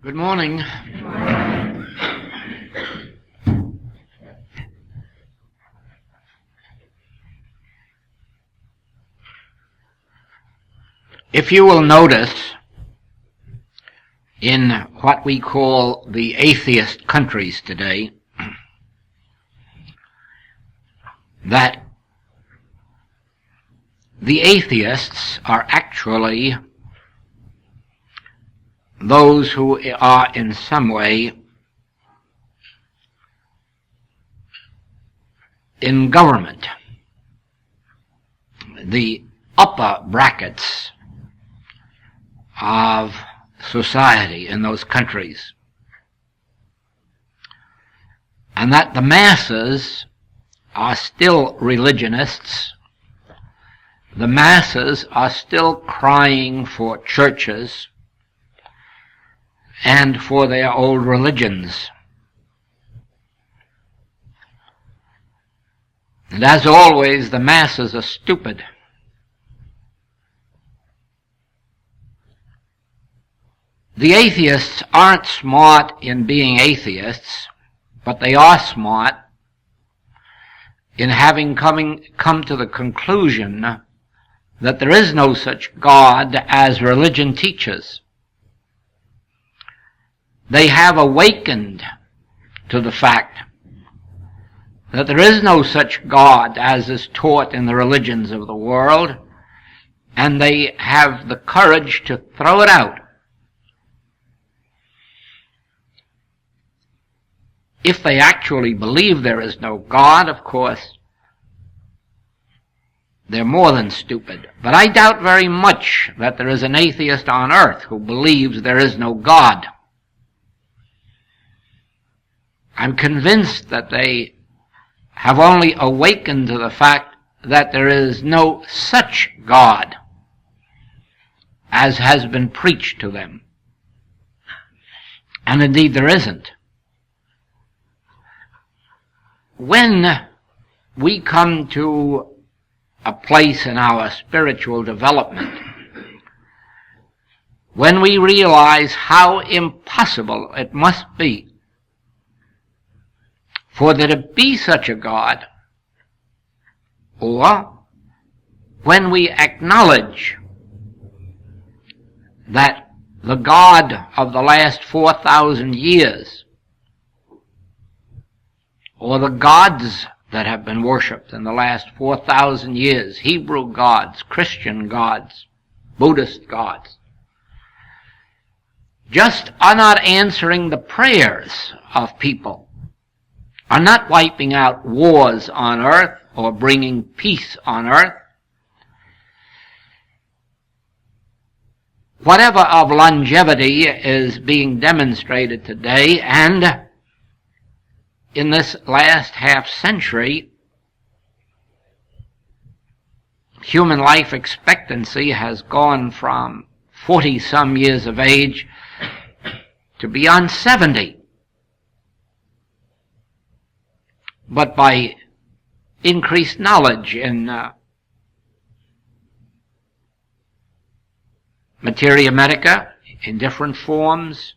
Good morning. If you will notice, in what we call the atheist countries today, that the atheists are actually those who are in some way in government, the upper brackets of society in those countries, and that the masses are still religionists. The masses are still crying for churches and for their old religions. And as always, the masses are stupid. The atheists aren't smart in being atheists, but they are smart in having come to the conclusion that there is no such God as religion teaches. They have awakened to the fact that there is no such God as is taught in the religions of the world, and they have the courage to throw it out. If they actually believe there is no God, of course, they're more than stupid. But I doubt very much that there is an atheist on earth who believes there is no God. I'm convinced that they have only awakened to the fact that there is no such God as has been preached to them. And indeed there isn't. When we come to a place in our spiritual development, when we realize how impossible it must be for there to be such a God, or when we acknowledge that the God of the last 4,000 years, or the gods that have been worshipped in the last 4,000 years, Hebrew gods, Christian gods, Buddhist gods, just are not answering the prayers of people, are not wiping out wars on earth or bringing peace on earth. Whatever of longevity is being demonstrated today, and in this last half-century, human life expectancy has gone from 40-some years of age to beyond 70. But by increased knowledge in materia medica, in different forms,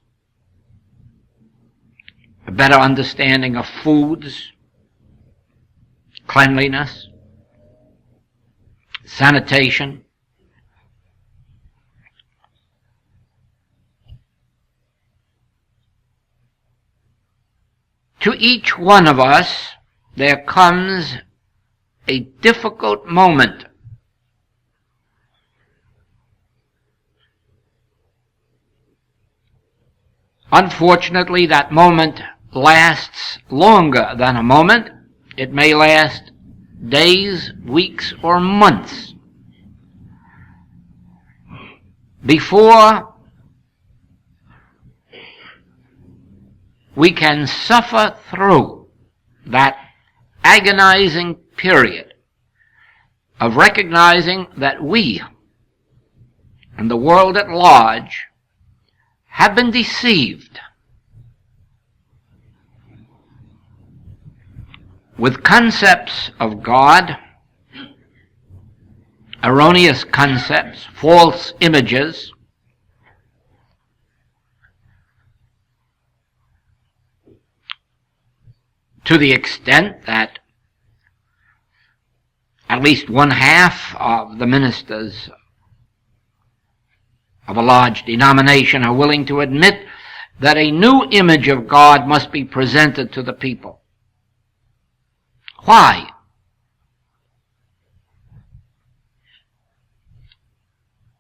a better understanding of foods, cleanliness, sanitation, to each one of us there comes a difficult moment. Unfortunately, that moment lasts longer than a moment. It may last days, weeks, or months before we can suffer through that agonizing period of recognizing that we and the world at large have been deceived with concepts of God, erroneous concepts, false images, to the extent that at least one half of the ministers of a large denomination are willing to admit that a new image of God must be presented to the people. Why?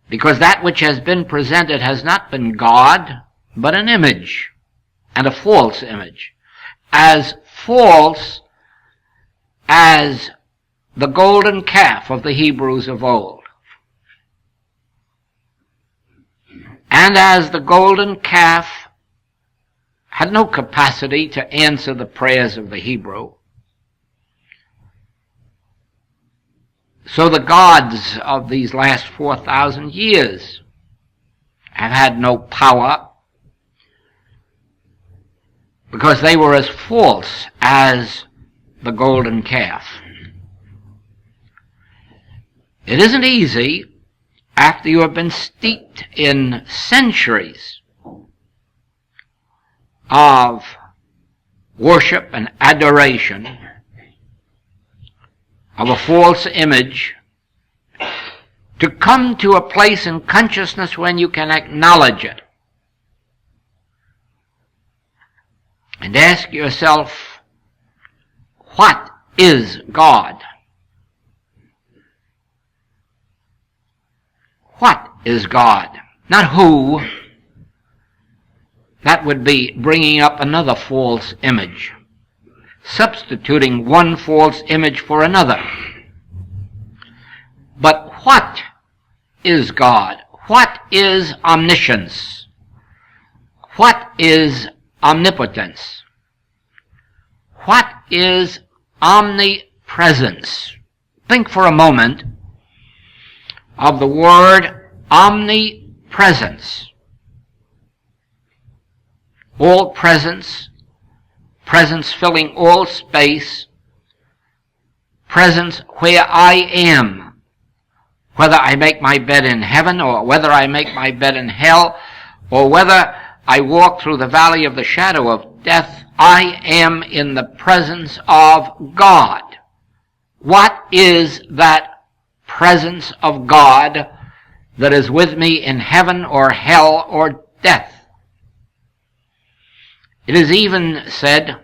Because that which has been presented has not been God, but an image, and a false image. As false as the golden calf of the Hebrews of old. And as the golden calf had no capacity to answer the prayers of the Hebrew, so the gods of these last 4,000 years have had no power, because they were as false as the golden calf. It isn't easy, after you have been steeped in centuries of worship and adoration of a false image, to come to a place in consciousness when you can acknowledge it and ask yourself, what is God? What is God? Not who. That would be bringing up another false image, substituting one false image for another. But what is God? What is omniscience? What is omnipotence? What is omnipresence? Think for a moment of the word omnipresence. All presence, presence filling all space, presence where I am, whether I make my bed in heaven or whether I make my bed in hell, or whether I walk through the valley of the shadow of death, I am in the presence of God. What is that presence of God that is with me in heaven or hell or death? It is even said,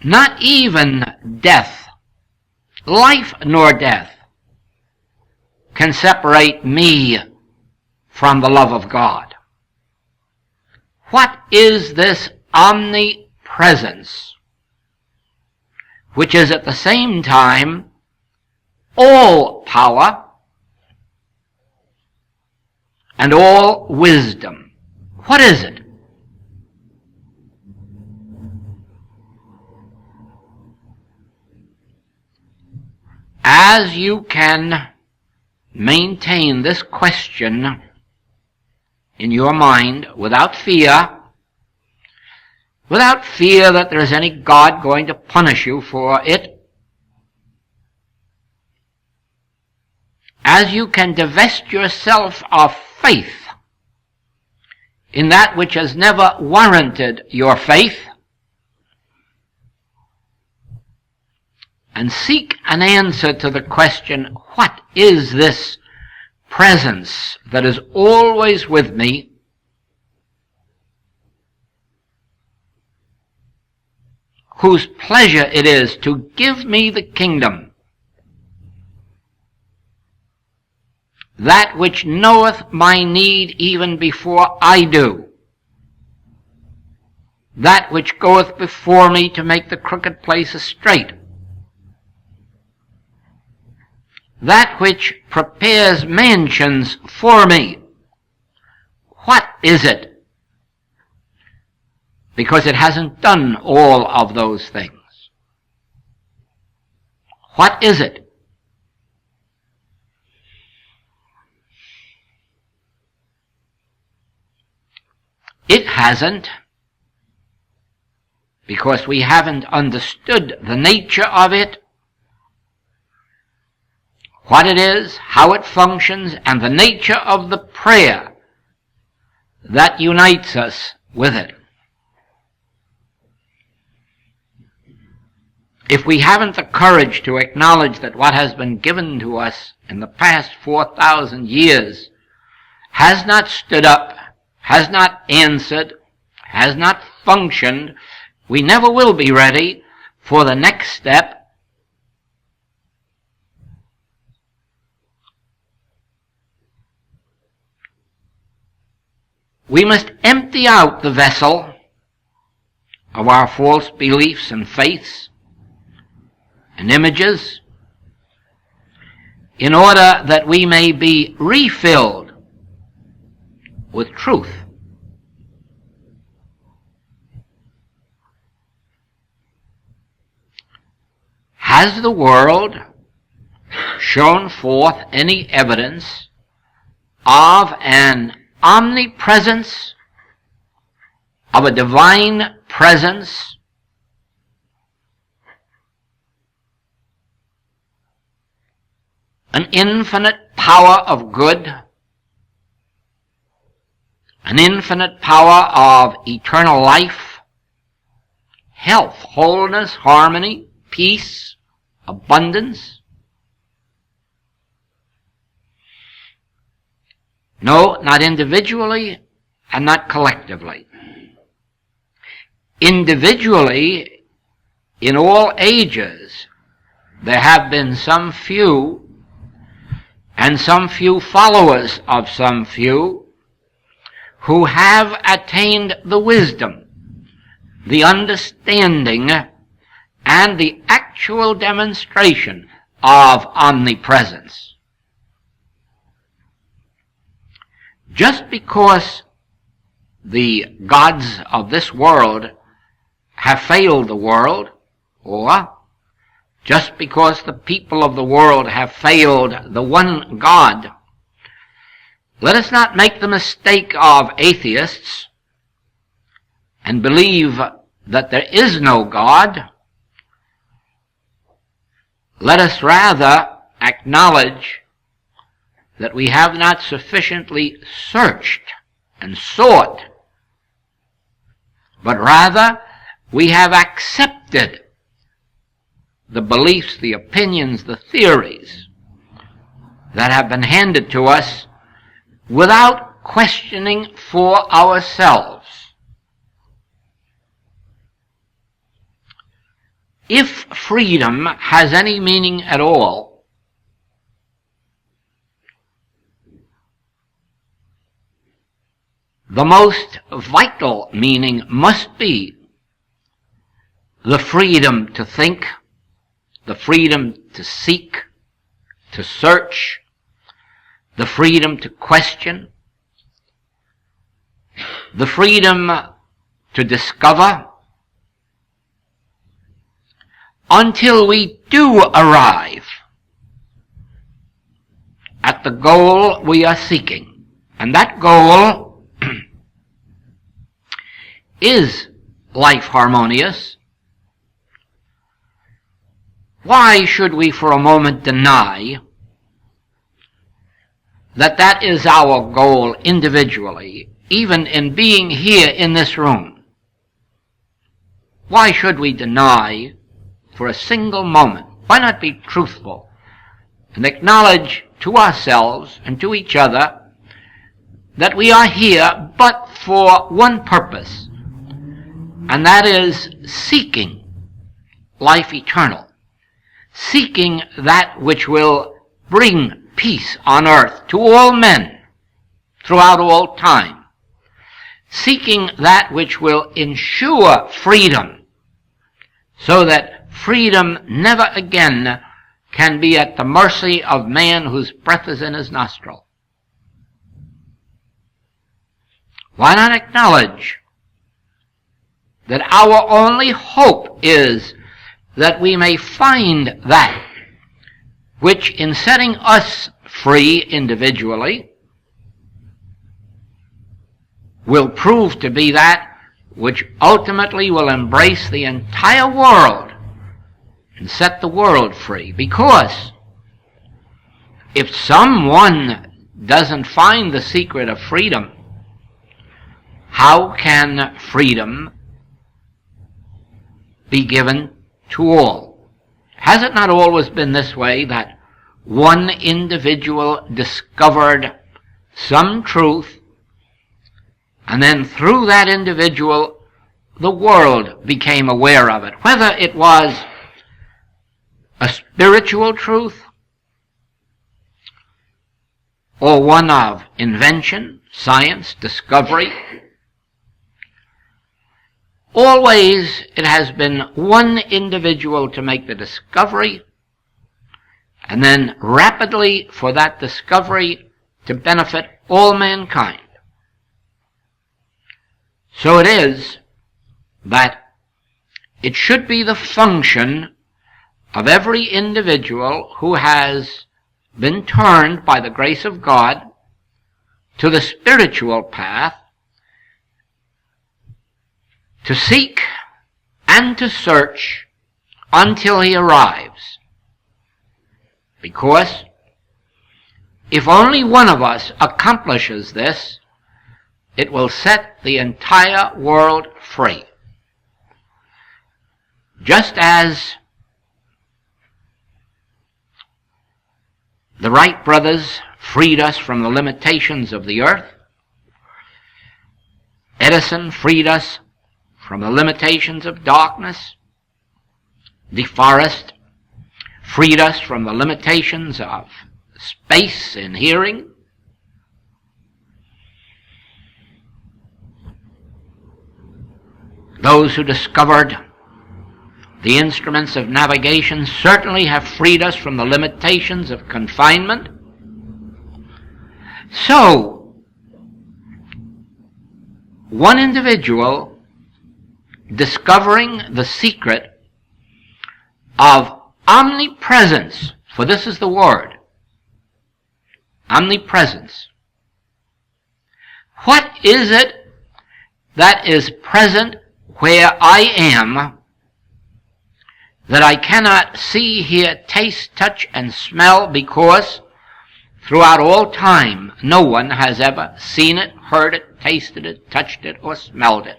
not even death, life nor death, can separate me from the love of God. What is this omnipresence, which is at the same time all power and all wisdom? What is it? As you can maintain this question in your mind without fear that there is any God going to punish you for it, as you can divest yourself of faith in that which has never warranted your faith, and seek an answer to the question, what is this presence that is always with me, whose pleasure it is to give me the kingdom, that which knoweth my need even before I do, that which goeth before me to make the crooked places straight, that which prepares mansions for me. What is it? Because it hasn't done all of those things. What is it? It hasn't, because we haven't understood the nature of it, what it is, how it functions, and the nature of the prayer that unites us with it. If we haven't the courage to acknowledge that what has been given to us in the past 4,000 years has not stood up, has not answered, has not functioned, we never will be ready for the next step. We must empty out the vessel of our false beliefs and faiths and images in order that we may be refilled with truth. Has the world shown forth any evidence of an omnipresence, of a divine presence, an infinite power of good, an infinite power of eternal life, health, wholeness, harmony, peace, abundance? No, not individually and not collectively. Individually, in all ages, there have been some few, and some few followers of some few, who have attained the wisdom, the understanding, and the actual demonstration of omnipresence. Just because the gods of this world have failed the world, or just because the people of the world have failed the one God, let us not make the mistake of atheists and believe that there is no God. Let us rather acknowledge that we have not sufficiently searched and sought, but rather we have accepted the beliefs, the opinions, the theories that have been handed to us without questioning for ourselves. If freedom has any meaning at all, the most vital meaning must be the freedom to think, the freedom to seek, to search, the freedom to question, the freedom to discover, until we do arrive at the goal we are seeking. And that goal is life harmonious. Why should we for a moment deny that that is our goal individually, even in being here in this room? Why should we deny for a single moment? Why not be truthful and acknowledge to ourselves and to each other that we are here but for one purpose, and that is seeking life eternal, seeking that which will bring peace on earth to all men throughout all time, seeking that which will ensure freedom, so that freedom never again can be at the mercy of man whose breath is in his nostril. Why not acknowledge that our only hope is that we may find that which, in setting us free individually, will prove to be that which ultimately will embrace the entire world and set the world free? Because if someone doesn't find the secret of freedom, how can freedom be given to all? Has it not always been this way, that one individual discovered some truth, and then through that individual the world became aware of it, whether it was a spiritual truth or one of invention, science, discovery? Always it has been one individual to make the discovery, and then rapidly for that discovery to benefit all mankind. So it is that it should be the function of every individual who has been turned by the grace of God to the spiritual path to seek and to search until he arrives. Because if only one of us accomplishes this, it will set the entire world free. Just as the Wright brothers freed us from the limitations of the earth, Edison freed us from the limitations of darkness, DeForest freed us from the limitations of space and hearing, those who discovered the instruments of navigation certainly have freed us from the limitations of confinement. So, one individual discovering the secret of omnipresence, for this is the word, omnipresence. What is it that is present where I am, that I cannot see, hear, taste, touch, and smell, because throughout all time no one has ever seen it, heard it, tasted it, touched it, or smelled it?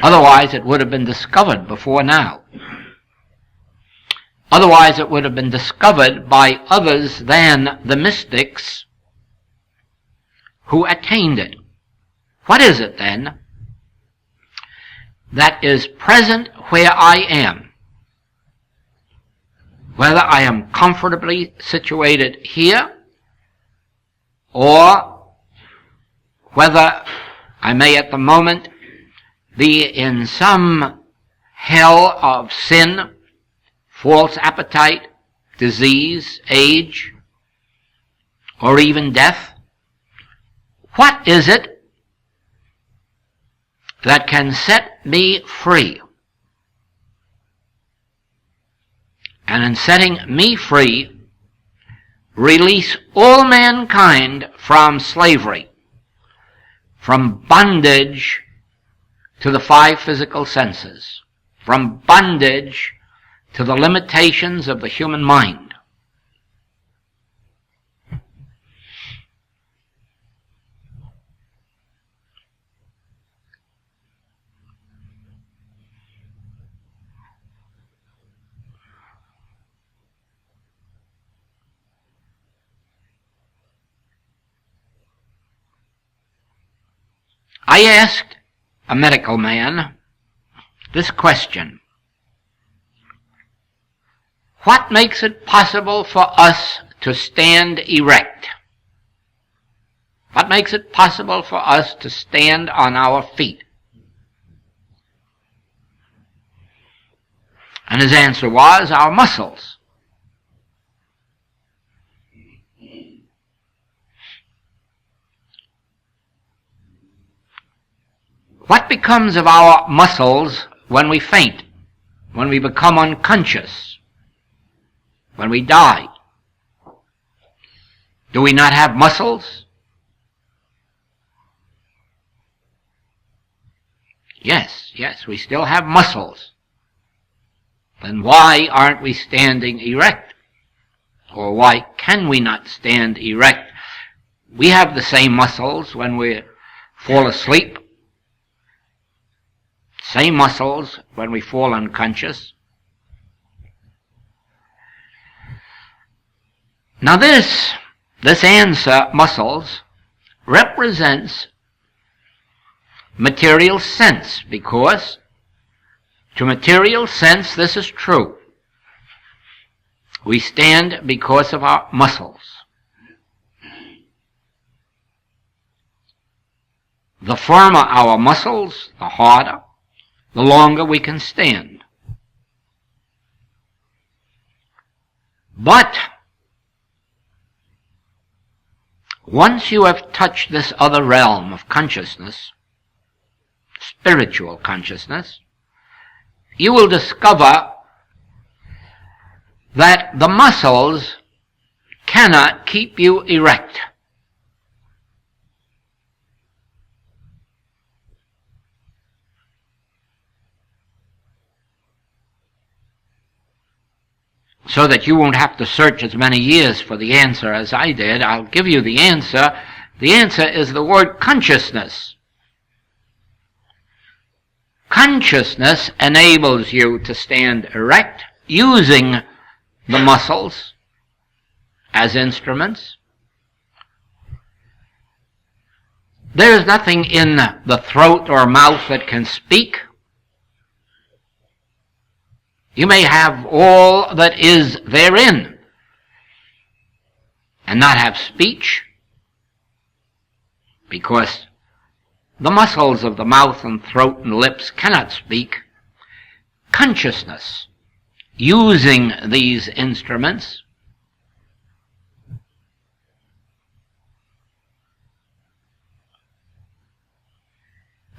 Otherwise it would have been discovered before now. Otherwise it would have been discovered by others than the mystics who attained it. What is it then that is present where I am? Whether I am comfortably situated here, or whether I may at the moment be in some hell of sin, false appetite, disease, age, or even death. What is it that can set me free? And in setting me free, release all mankind from slavery, from bondage to the five physical senses, from bondage to the limitations of the human mind. I asked a medical man this question: what makes it possible for us to stand erect? What makes it possible for us to stand on our feet? And his answer was, our muscles. What becomes of our muscles when we faint, when we become unconscious, when we die? Do we not have muscles? Yes, we still have muscles. Then why aren't we standing erect? Or why can we not stand erect? We have the same muscles when we're fall asleep. Same muscles when we fall unconscious. Now this answer, muscles, represents material sense, because to material sense this is true. We stand because of our muscles. The firmer our muscles, the harder, the longer we can stand. But once you have touched this other realm of consciousness, spiritual consciousness, you will discover that the muscles cannot keep you erect. So that you won't have to search as many years for the answer as I did, I'll give you the answer. The answer is the word consciousness. Consciousness enables you to stand erect using the muscles as instruments. There is nothing in the throat or mouth that can speak. You may have all that is therein and not have speech, because the muscles of the mouth and throat and lips cannot speak. Consciousness, using these instruments,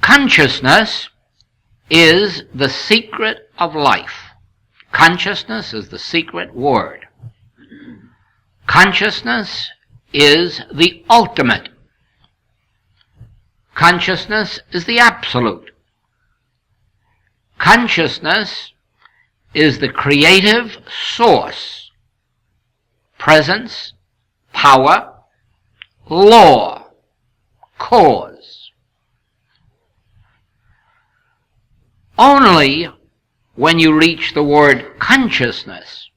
consciousness is the secret of life. Consciousness is the secret word. Consciousness is the ultimate. Consciousness is the absolute. Consciousness is the creative source, presence, power, law, cause. Only when you reach the word consciousness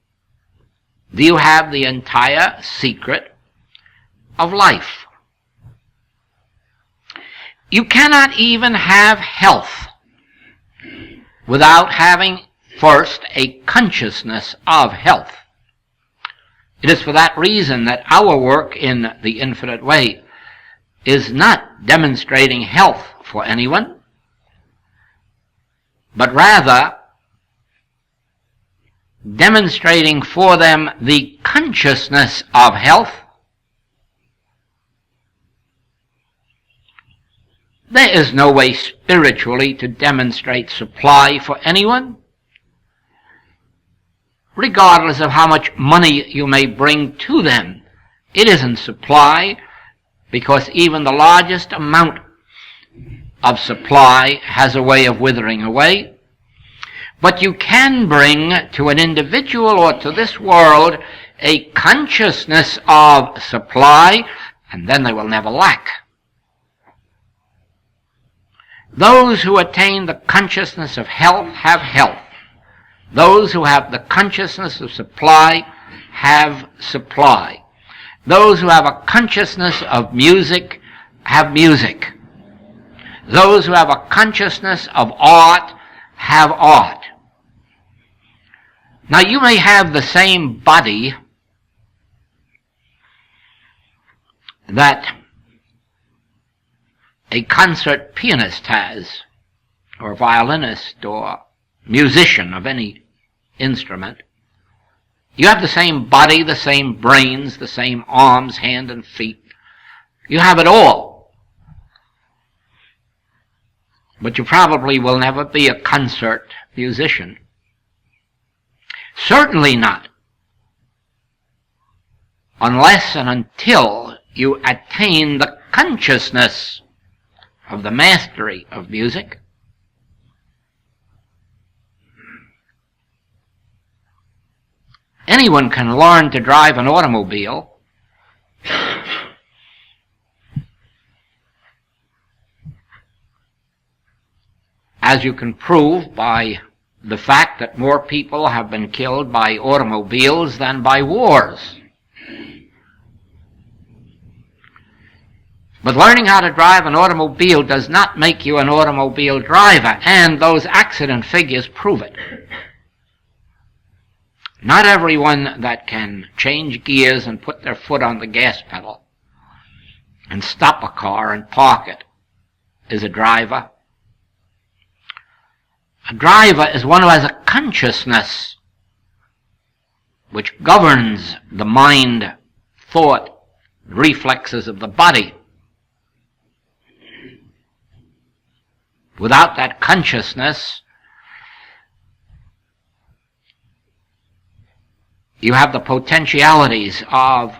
do you have the entire secret of life. You cannot even have health without having first a consciousness of health. It is for that reason that our work in the Infinite Way is not demonstrating health for anyone, but rather demonstrating for them the consciousness of health. There is no way spiritually to demonstrate supply for anyone, regardless of how much money you may bring to them. It isn't supply, because even the largest amount of supply has a way of withering away. But you can bring to an individual or to this world a consciousness of supply, and then they will never lack. Those who attain the consciousness of health have health. Those who have the consciousness of supply have supply. Those who have a consciousness of music have music. Those who have a consciousness of art have art. Now you may have the same body that a concert pianist has, or a violinist, or musician of any instrument. You have the same body, the same brains, the same arms, hands, and feet. You have it all. But you probably will never be a concert musician. Certainly not unless and until you attain the consciousness of the mastery of music. Anyone can learn to drive an automobile, as you can prove by the fact that more people have been killed by automobiles than by wars. But learning how to drive an automobile does not make you an automobile driver, and those accident figures prove it. Not everyone that can change gears and put their foot on the gas pedal and stop a car and park it is a driver. A driver is one who has a consciousness which governs the mind, thought, reflexes of the body. Without that consciousness, you have the potentialities of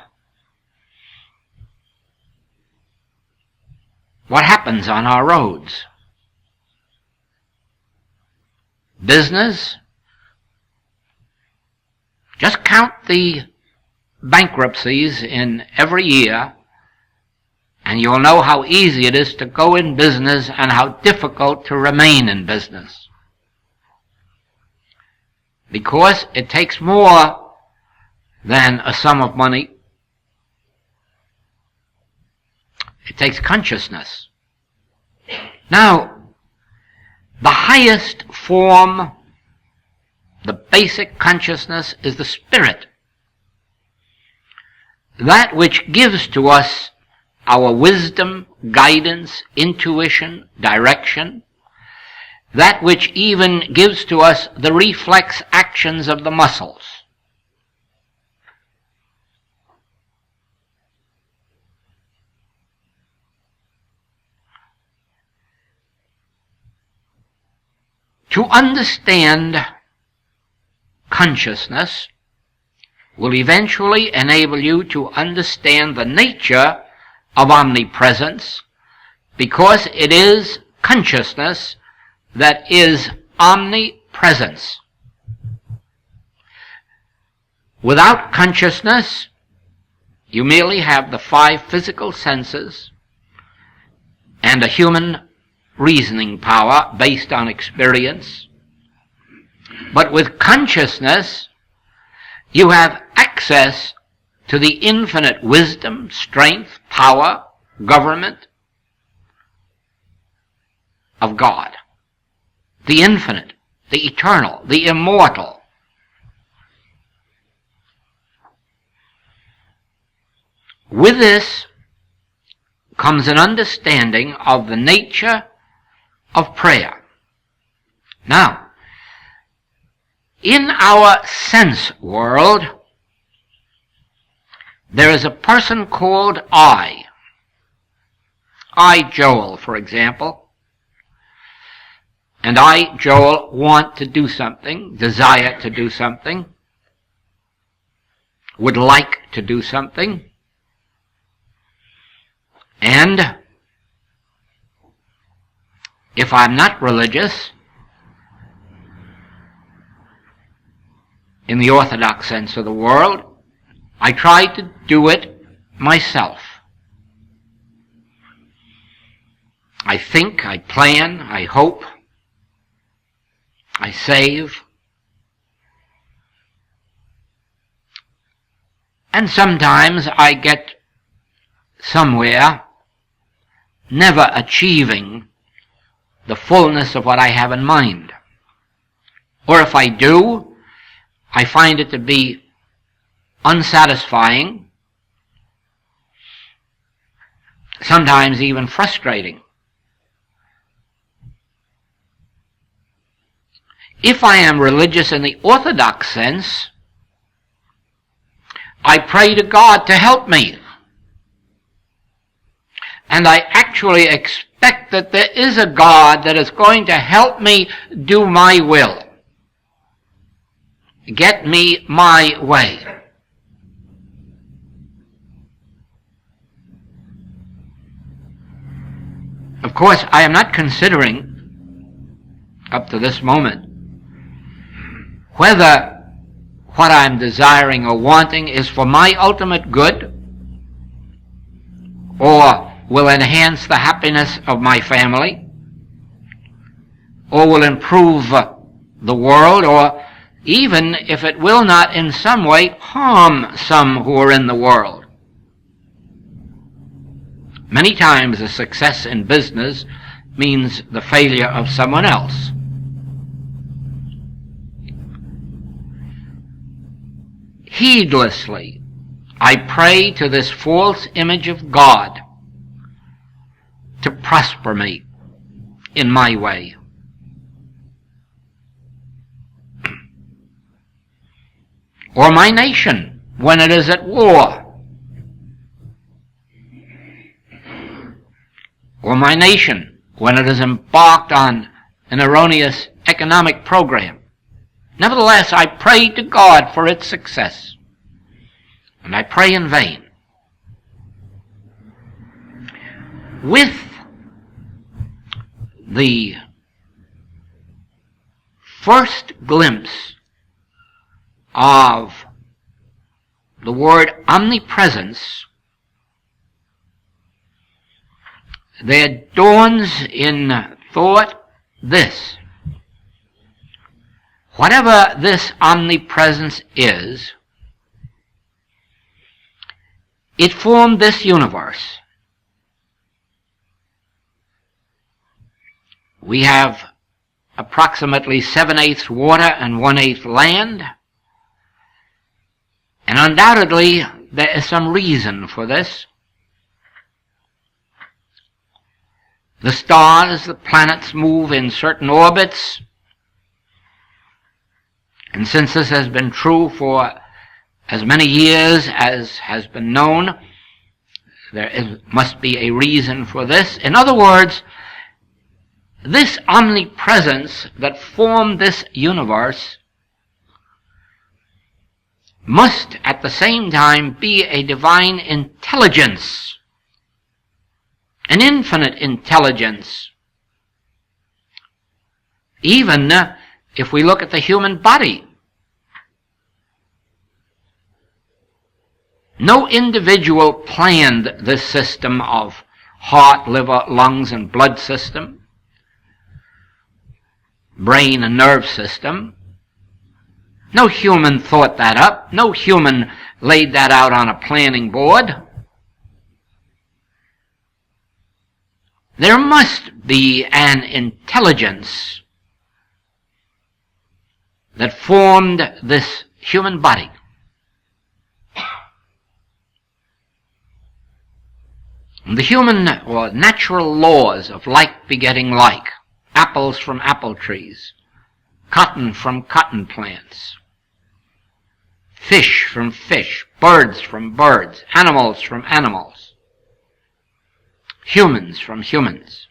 what happens on our roads. Business, just count the bankruptcies in every year, and you'll know how easy it is to go in business and how difficult to remain in business. Because it takes more than a sum of money. It takes consciousness. Now, the highest form, the basic consciousness, is the spirit. That which gives to us our wisdom, guidance, intuition, direction, that which even gives to us the reflex actions of the muscles. To understand consciousness will eventually enable you to understand the nature of omnipresence, because it is consciousness that is omnipresence. Without consciousness, you merely have the 5 physical senses and a human reasoning power based on experience. But with consciousness, you have access to the infinite wisdom, strength, power, government of God. The infinite, the eternal, the immortal. With this comes an understanding of the nature of prayer. Now, in our sense world, there is a person called I, Joel, for example. And I, Joel, want to do something, desire to do something, would like to do something, and if I'm not religious, in the orthodox sense of the word, I try to do it myself. I think, I plan, I hope, I save, and sometimes I get somewhere, never achieving the fullness of what I have in mind. Or if I do, I find it to be unsatisfying, sometimes even frustrating. If I am religious in the orthodox sense, I pray to God to help me. And I actually expect that there is a God that is going to help me do my will, get me my way. Of course, I am not considering, up to this moment, whether what I'm desiring or wanting is for my ultimate good or will enhance the happiness of my family, or will improve the world, or even if it will not in some way harm some who are in the world. Many times a success in business means the failure of someone else. Heedlessly, I pray to this false image of God to prosper me in my way. Or my nation when it is at war. Or my nation when it is embarked on an erroneous economic program. Nevertheless, I pray to God for its success. And I pray in vain. With the first glimpse of the word omnipresence, there dawns in thought this: whatever this omnipresence is, it formed this universe. We have approximately 7/8 water and 1/8 land, and undoubtedly there is some reason for this. The stars, the planets move in certain orbits, and since this has been true for as many years as has been known, must be a reason for this. In other words, this omnipresence that formed this universe must at the same time be a divine intelligence, an infinite intelligence. Even if we look at the human body, no individual planned this system of heart, liver, lungs, and blood system, brain and nerve system. No human thought that up. No human laid that out on a planning board. There must be an intelligence that formed this human body. The human or natural laws of like begetting like, apples from apple trees, cotton from cotton plants, fish from fish, birds from birds, animals from animals, humans from humans,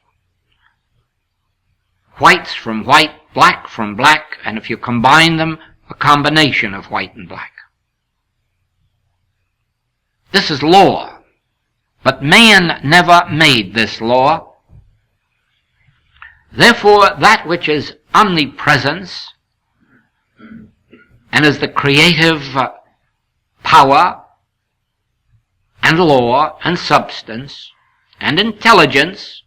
whites from white, black from black, and if you combine them, a combination of white and black. This is law. But man never made this law. Therefore, that which is omnipresence and is the creative power and law and substance and intelligence,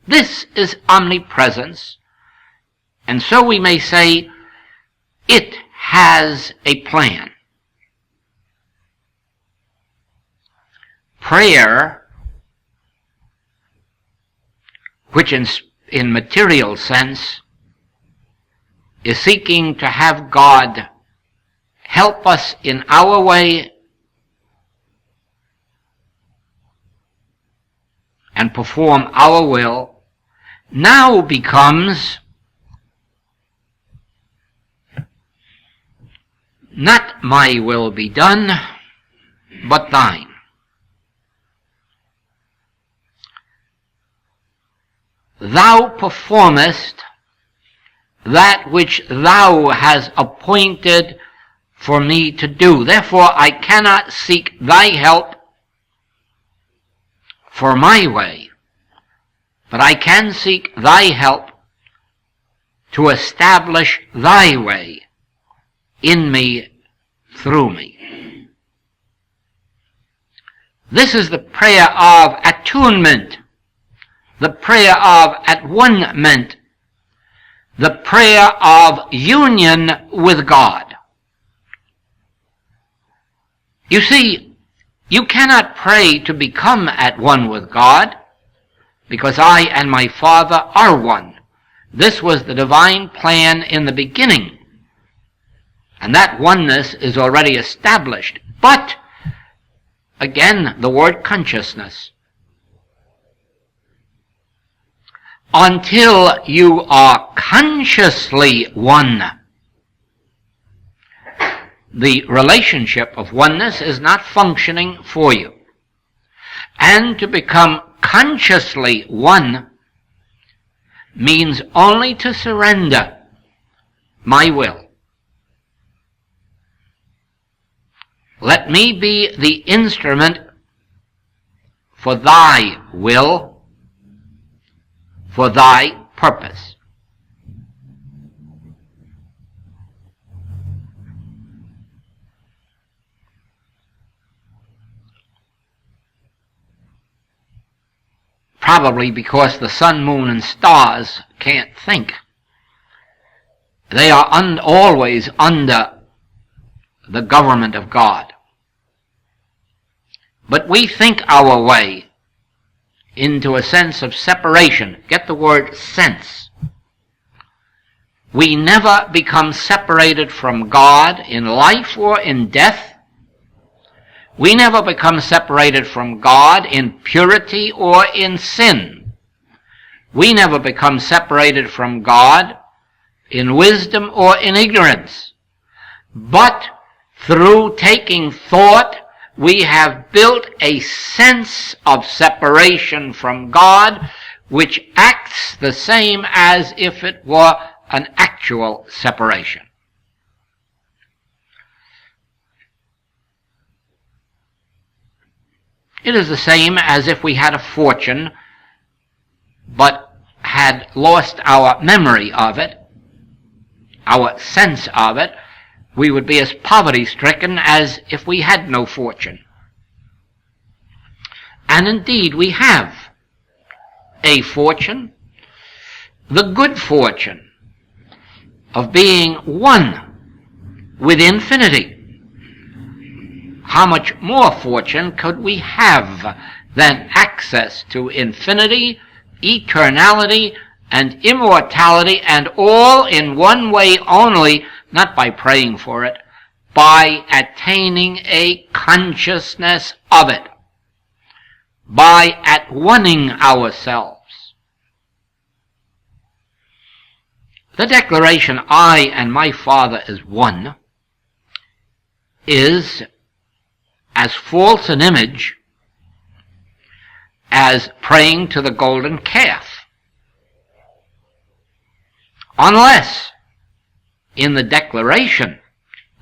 this is omnipresence. And so we may say it has a plan. Prayer, which in material sense is seeking to have God help us in our way and perform our will, now becomes not my will be done, but thine. Thou performest that which thou hast appointed for me to do. Therefore, I cannot seek thy help for my way, but I can seek thy help to establish thy way in me, through me. This is the prayer of attunement, the prayer of at-one-ment, the prayer of union with God. You see, you cannot pray to become at one with God, because I and my Father are one. This was the divine plan in the beginning, and that oneness is already established. But, again, the word consciousness. Until you are consciously one, the relationship of oneness is not functioning for you. And to become consciously one means only to surrender my will. Let me be the instrument for thy will, for thy purpose. Probably because the sun, moon, and stars can't think. They are always under the government of God. But we think our way into a sense of separation. Get the word sense. We never become separated from God in life or in death. We never become separated from God in purity or in sin. We never become separated from God in wisdom or in ignorance. But through taking thought, we have built a sense of separation from God, which acts the same as if it were an actual separation. It is the same as if we had a fortune, but had lost our memory of it, our sense of it. We would be as poverty-stricken as if we had no fortune. And indeed, we have a fortune, the good fortune of being one with infinity. How much more fortune could we have than access to infinity, eternality, and immortality, and all in one way only, not by praying for it, by attaining a consciousness of it, by at-oneing ourselves. The declaration, I and my Father is one, is as false an image as praying to the golden calf. Unless in the declaration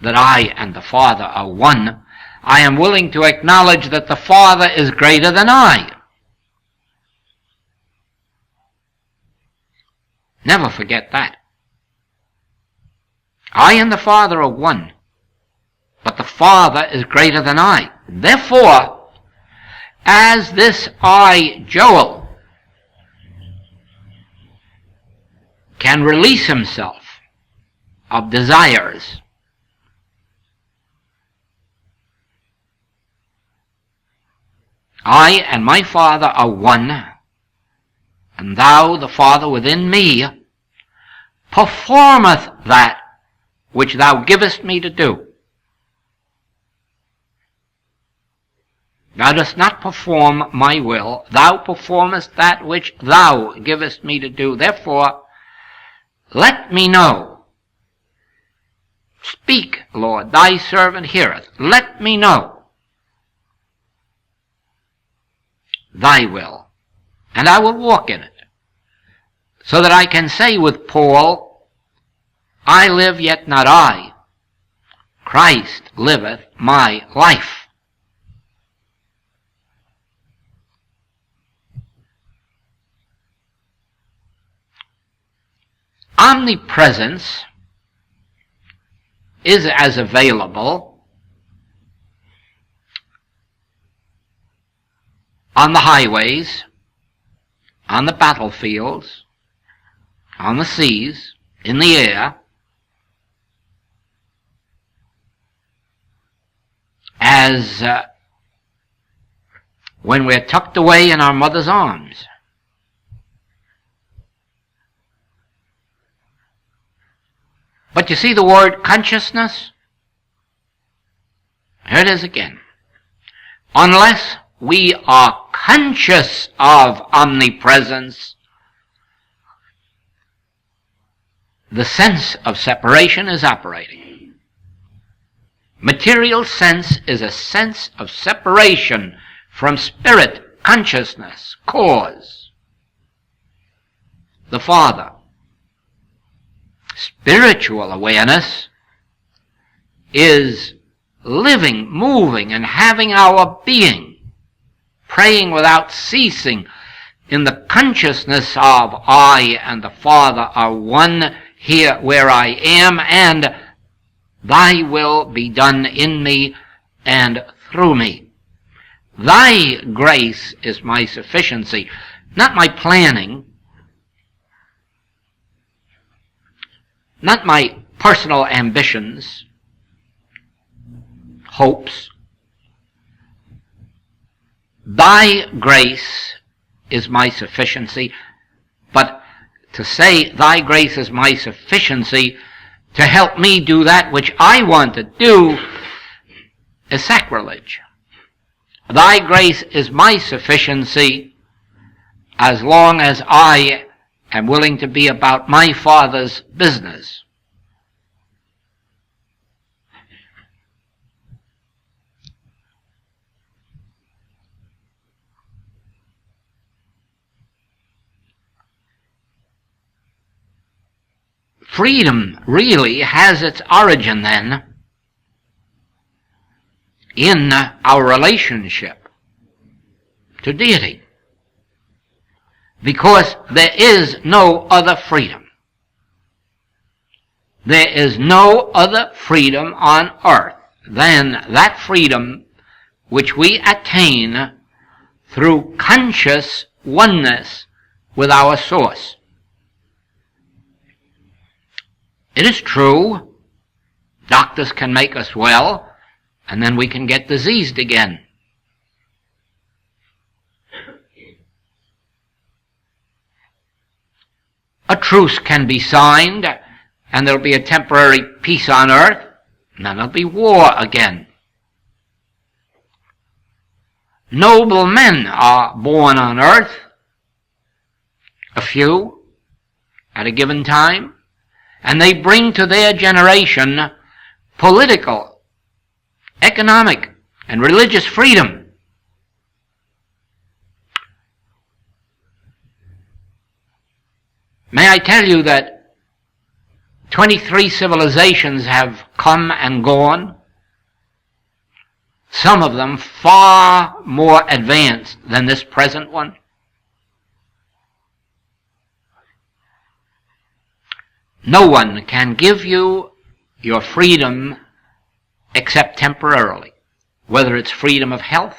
that I and the Father are one, I am willing to acknowledge that the Father is greater than I. Never forget that. I and the Father are one, but the Father is greater than I. Therefore, as this I, Joel, can release himself of desires, I and my Father are one, and thou, the Father within me, performeth that which thou givest me to do. Thou dost not perform my will, thou performest that which thou givest me to do. Therefore, let me know. Speak, Lord, thy servant heareth. Let me know thy will, and I will walk in it, so that I can say with Paul, I live, yet not I. Christ liveth my life. Omnipresence is as available on the highways, on the battlefields, on the seas, in the air as when we're tucked away in our mother's arms. But you see the word consciousness? Here it is again. Unless we are conscious of omnipresence, the sense of separation is operating. Material sense is a sense of separation from spirit, consciousness, cause, the Father. Spiritual awareness is living, moving, and having our being, praying without ceasing in the consciousness of I and the Father are one here where I am, and thy will be done in me and through me. Thy grace is my sufficiency, not my planning, not my personal ambitions, hopes. Thy grace is my sufficiency, but to say thy grace is my sufficiency to help me do that which I want to do is sacrilege. Thy grace is my sufficiency as long as I am willing to be about my Father's business. Freedom really has its origin then in our relationship to deity, because there is no other freedom. There is no other freedom on earth than that freedom which we attain through conscious oneness with our source. It is true, doctors can make us well, and then we can get diseased again. A truce can be signed, and there'll be a temporary peace on earth, and then there'll be war again. Noble men are born on earth, a few, at a given time, and they bring to their generation political, economic, and religious freedom. May I tell you that 23 civilizations have come and gone, some of them far more advanced than this present one. No one can give you your freedom except temporarily, whether it's freedom of health,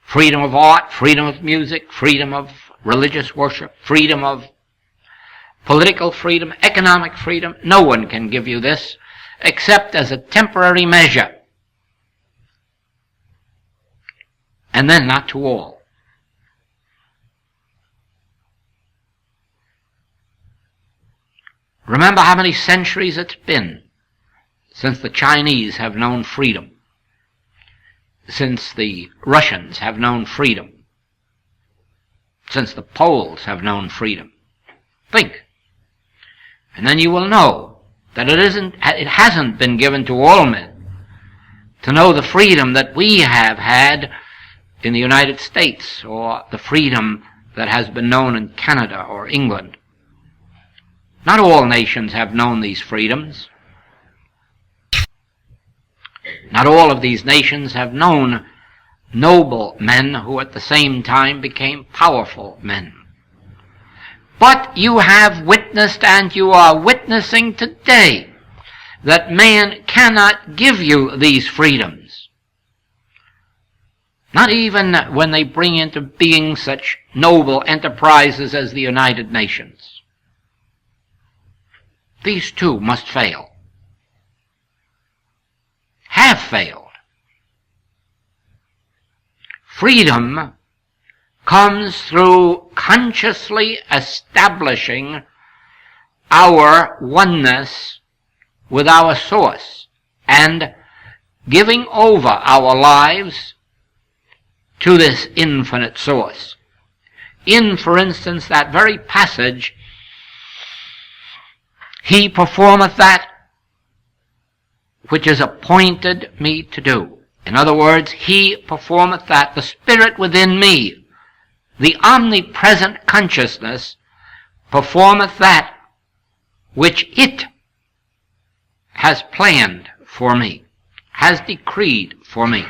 freedom of art, freedom of music, freedom of religious worship, freedom of political freedom, economic freedom. No one can give you this except as a temporary measure, and then not to all. Remember how many centuries it's been since the Chinese have known freedom, since the Russians have known freedom, since the Poles have known freedom. Think. And then you will know that it hasn't been given to all men to know the freedom that we have had in the United States, or the freedom that has been known in Canada or England. Not all nations have known these freedoms. Not all of these nations have known noble men who at the same time became powerful men. But you have witnessed, and you are witnessing today, that man cannot give you these freedoms. Not even when they bring into being such noble enterprises as the United Nations. these two must fail. Have failed. Freedom comes through consciously establishing our oneness with our source and giving over our lives to this infinite source. In, for instance, that very passage, He performeth that which is appointed me to do. In other words, He performeth that. The Spirit within me, the omnipresent consciousness, performeth that which it has planned for me, has decreed for me.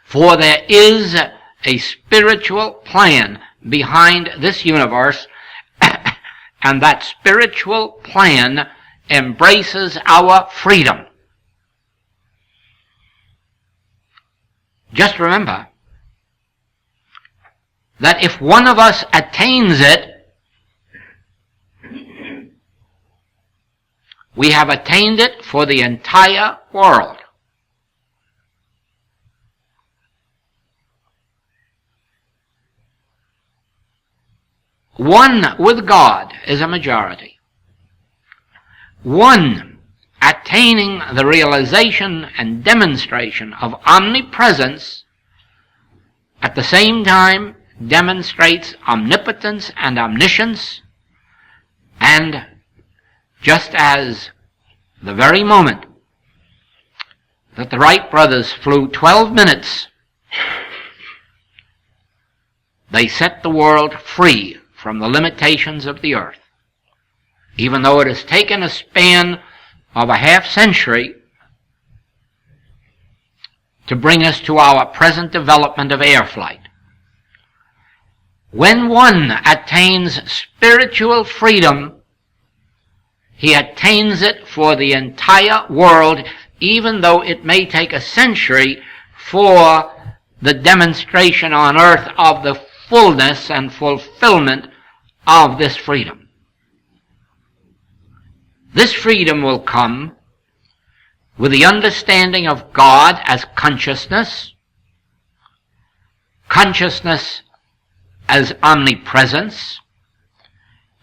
For there is a spiritual plan behind this universe, and that spiritual plan embraces our freedom. Just remember that if one of us attains it, we have attained it for the entire world. One with God is a majority. One attaining the realization and demonstration of omnipresence at the same time demonstrates omnipotence and omniscience, and just as the very moment that the Wright brothers flew 12 minutes, they set the world free from the limitations of the earth, even though it has taken a span of a half century to bring us to our present development of air flight. When one attains spiritual freedom, he attains it for the entire world, even though it may take a century for the demonstration on earth of the fullness and fulfillment of this freedom. This freedom will come with the understanding of God as consciousness, consciousness as omnipresence,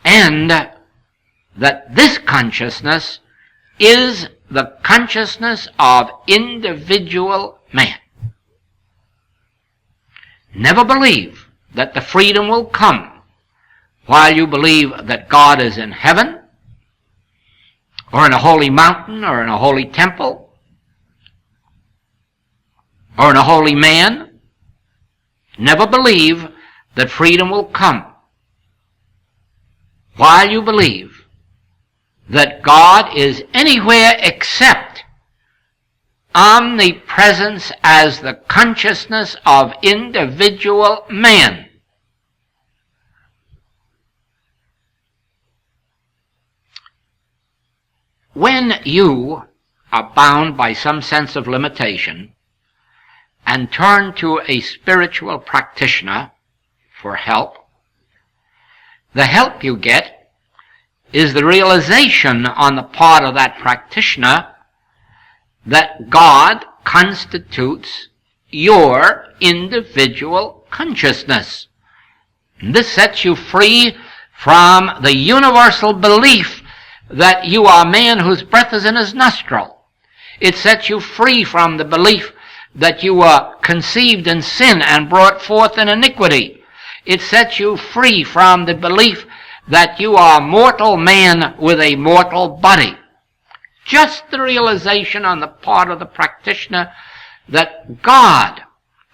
and that this consciousness is the consciousness of individual man. Never believe that the freedom will come while you believe that God is in heaven, or in a holy mountain, or in a holy temple, or in a holy man. Never believe that freedom will come while you believe that God is anywhere except omnipresence as the consciousness of individual man. When you are bound by some sense of limitation and turn to a spiritual practitioner for help, the help you get is the realization on the part of that practitioner that God constitutes your individual consciousness. And this sets you free from the universal belief that you are a man whose breath is in his nostril. It sets you free from the belief that you were conceived in sin and brought forth in iniquity. It sets you free from the belief that you are a mortal man with a mortal body. Just the realization on the part of the practitioner that God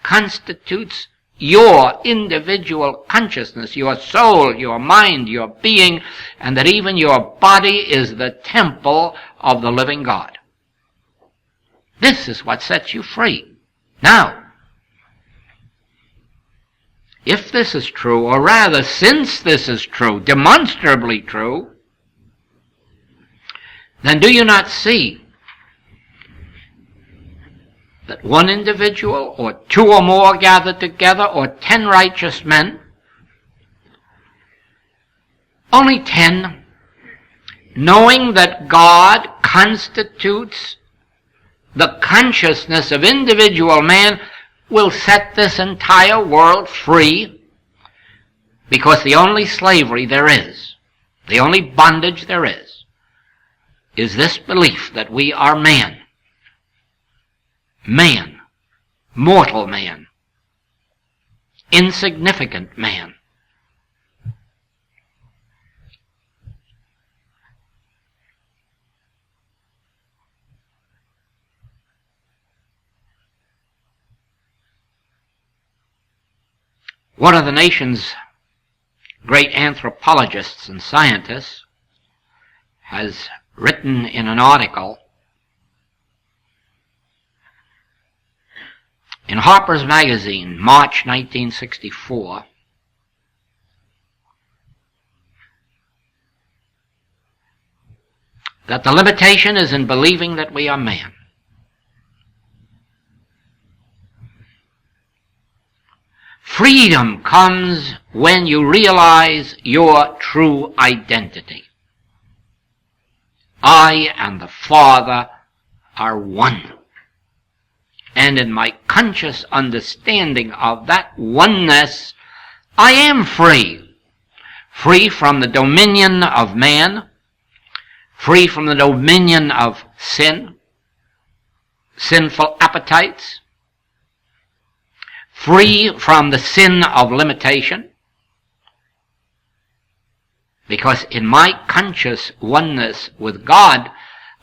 constitutes your individual consciousness, your soul, your mind, your being, and that even your body is the temple of the living God. This is what sets you free. Now, if this is true, or rather, since this is true, demonstrably true, then do you not see that one individual, or two or more gathered together, or 10 righteous men, only 10, knowing that God constitutes the consciousness of individual man, will set this entire world free, because the only slavery there is, the only bondage there is this belief that we are man. Man, mortal man, insignificant man. One of the nation's great anthropologists and scientists has written in an article in Harper's Magazine, March 1964, that the limitation is in believing that we are man. Freedom comes when you realize your true identity. I and the Father are one. And in my conscious understanding of that oneness, I am free. Free from the dominion of man, free from the dominion of sin, sinful appetites, free from the sin of limitation, because in my conscious oneness with God,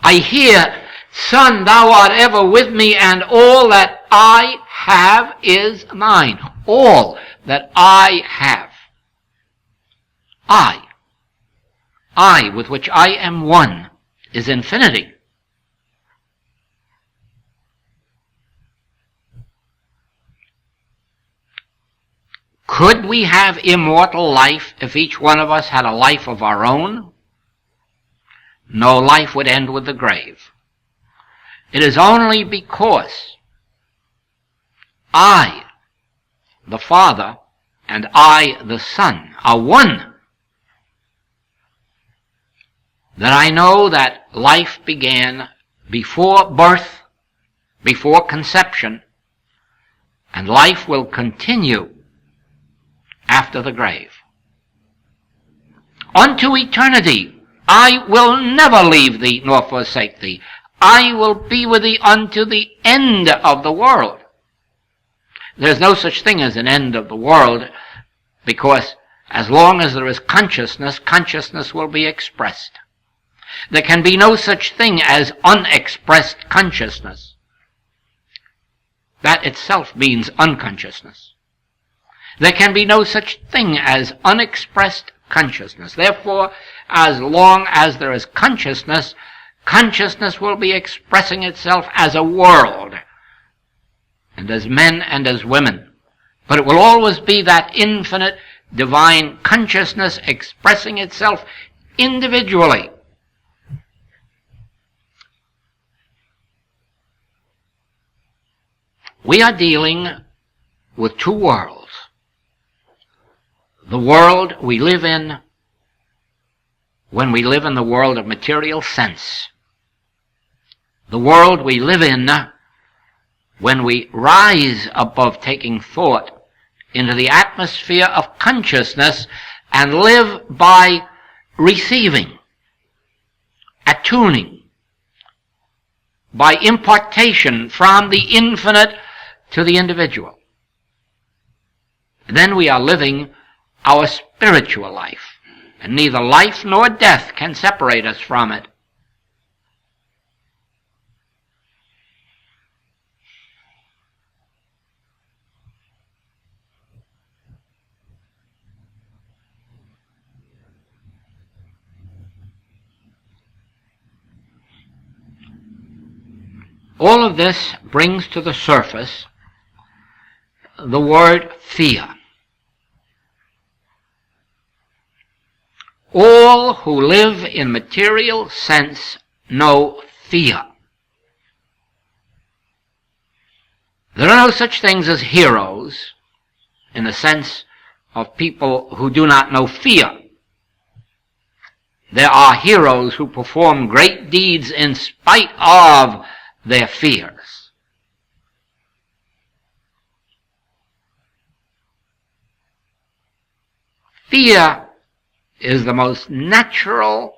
I hear, Son, thou art ever with me, and all that I have is thine. All that I have. I with which I am one, is infinity. Could we have immortal life if each one of us had a life of our own? No, life would end with the grave. It is only because I, the Father, and I, the Son, are one, that I know that life began before birth, before conception, and life will continue after the grave. Unto eternity, I will never leave thee nor forsake thee. I will be with thee unto the end of the world. There's no such thing as an end of the world, because as long as there is consciousness, consciousness will be expressed. There can be no such thing as unexpressed consciousness. That itself means unconsciousness. There can be no such thing as unexpressed consciousness. Therefore, as long as there is consciousness, consciousness will be expressing itself as a world, and as men and as women. But it will always be that infinite divine consciousness expressing itself individually. We are dealing with two worlds. The world we live in when we live in the world of material sense. The world we live in when we rise above taking thought into the atmosphere of consciousness and live by receiving, attuning, by impartation from the infinite to the individual. Then we are living our spiritual life, and neither life nor death can separate us from it. All of this brings to the surface the word fear. All who live in material sense know fear. There are no such things as heroes in the sense of people who do not know fear. there are heroes who perform great deeds in spite of their fears. Fear is the most natural.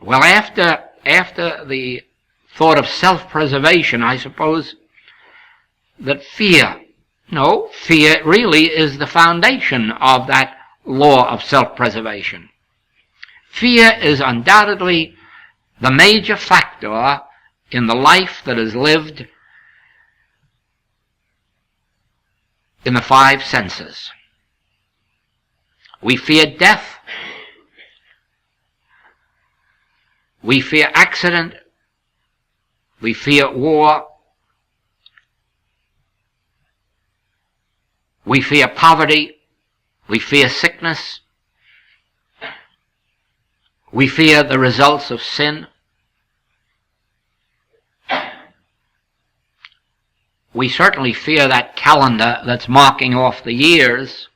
Well, after the thought of self-preservation, I suppose that fear really is the foundation of that law of self-preservation. Fear is undoubtedly the major factor in the life that is lived in the five senses. We fear death. We fear accident. We fear war. We fear poverty. We fear sickness. We fear the results of sin. We certainly fear that calendar that's marking off the years.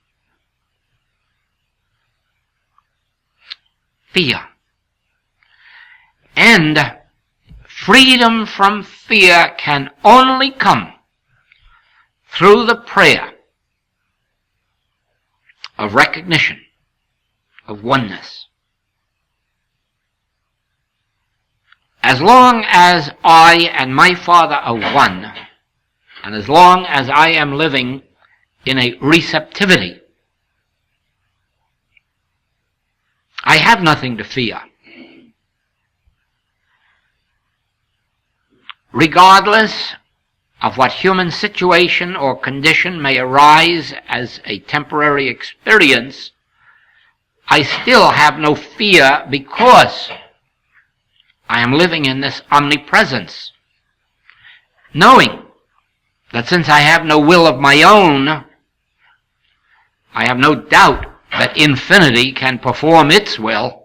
Fear. And freedom from fear can only come through the prayer of recognition, of oneness. As long as I and my Father are one, and as long as I am living in a receptivity, I have nothing to fear. Regardless of what human situation or condition may arise as a temporary experience, I still have no fear because I am living in this omnipresence, knowing that since I have no will of my own, I have no doubt that infinity can perform its will.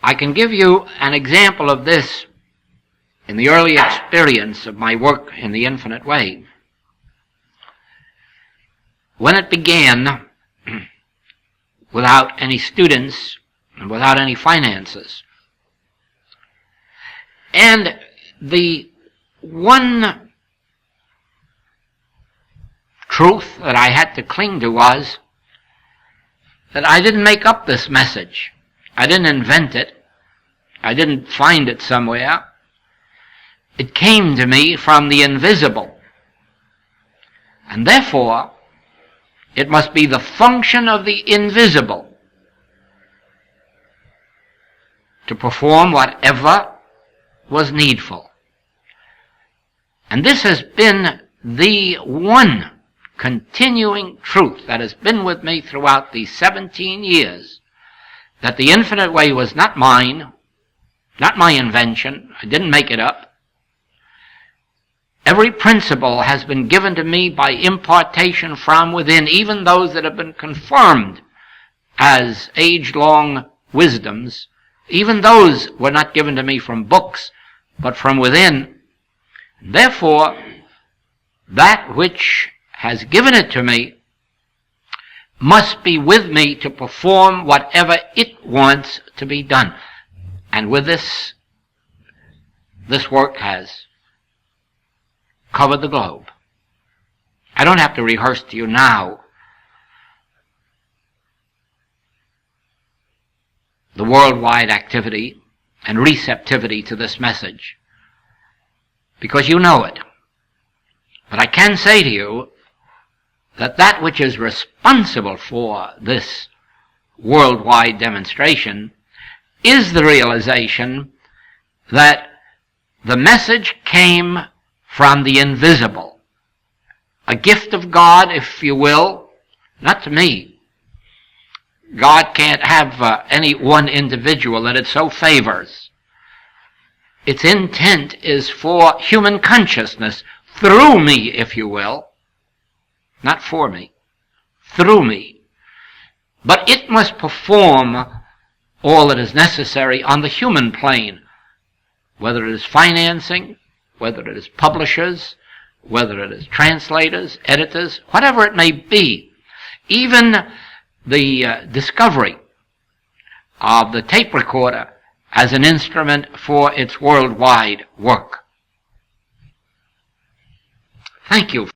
I can give you an example of this in the early experience of my work in the infinite way. When it began, without any students and without any finances, and the one truth that I had to cling to was that I didn't make up this message. I didn't invent it. I didn't find it somewhere. It came to me from the invisible. And therefore, it must be the function of the invisible to perform whatever was needful. And this has been the one continuing truth that has been with me throughout these 17 years, that the infinite way was not mine, not my invention. I didn't make it up. Every principle has been given to me by impartation from within, even those that have been confirmed as age-long wisdoms. Even those were not given to me from books, but from within. Therefore, that which has given it to me must be with me to perform whatever it wants to be done. And with this work has covered the globe. I don't have to rehearse to you now the worldwide activity and receptivity to this message, because you know it. But I can say to you that that which is responsible for this worldwide demonstration is the realization that the message came from the invisible. A gift of God, if you will, not to me. God can't have any one individual that it so favors. Its intent is for human consciousness, through me, if you will. Not for me, through me. But it must perform all that is necessary on the human plane, whether it is financing, whether it is publishers, whether it is translators, editors, whatever it may be. Even the discovery of the tape recorder as an instrument for its worldwide work. Thank you.